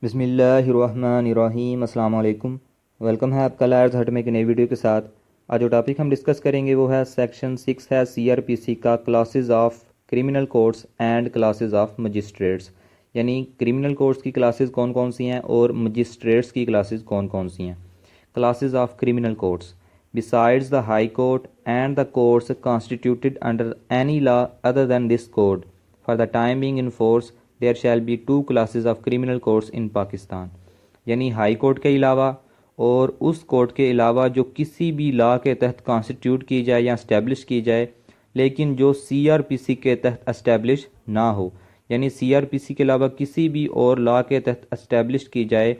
बिस्मिल्लाहिर्रहमानिर्रहीम। अस्सलाम वालेकुम। वेलकम है आपका लायर्स हट में एक नई वीडियो के साथ। आज जो टॉपिक हम डिस्कस करेंगे वो है सेक्शन 6 है CRPC का, classes of criminal courts and classes of magistrates. यानी क्रिमिनल कोर्ट्स की क्लासेस कौन कौन सी हैं और मजिस्ट्रेट्स की क्लासेस कौन कौन सी हैं। Classes of criminal courts: besides the high court and the courts constituted under any law other than this code for the time being in force there shall be 2 classes of criminal courts in Pakistan. यानी high court के अलावा और उस court के अलावा जो किसी भी लॉ के तहत कॉन्स्टिट्यूट की जाए या इस्टेब्लिश की जाए, लेकिन जो CRPC के तहत इस्टेब्लिश ना हो, यानी CRPC के अलावा किसी भी और लॉ के तहत इस्टेब्लिश की जाए,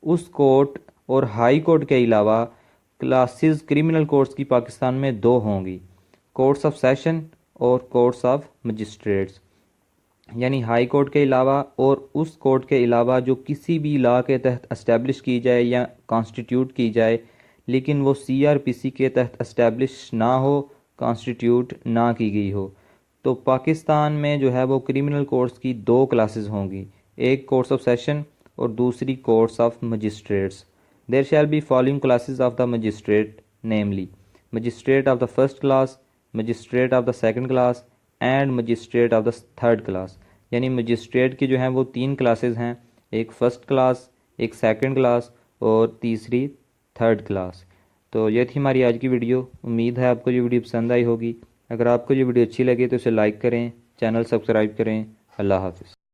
उस कोर्ट और हाई कोर्ट के अलावा क्लासेस क्रिमिनल कोर्ट्स की पाकिस्तान में 2 होंगी: कोर्ट्स ऑफ सेशन और कोर्ट्स ऑफ मजिस्ट्रेट्स। यानी हाई कोर्ट के अलावा और उस कोर्ट के अलावा जो किसी भी लॉ के तहत इस्टेब्लिश की जाए या कॉन्स्टिट्यूट की जाए, लेकिन वो CRPC के तहत इस्टेब्लिश ना हो, कॉन्स्टिट्यूट ना की गई हो, तो पाकिस्तान में जो है वो क्रिमिनल कोर्ट्स की 2 क्लासेस होंगी, एक कोर्ट्स ऑफ सेशन और दूसरी courts of magistrates. There shall be following classes of the magistrate, namely magistrate of the first class, magistrate of the second class and magistrate of the third class. यानी magistrate की जो हैं वो 3 classes हैं, एक first class, एक second class और तीसरी थर्ड क्लास। तो ये थी हमारी आज की वीडियो। उम्मीद है आपको ये वीडियो पसंद आई होगी। अगर आपको ये वीडियो अच्छी लगे तो इसे लाइक करें, चैनल सब्सक्राइब करें। अल्लाह हाफ़िज़।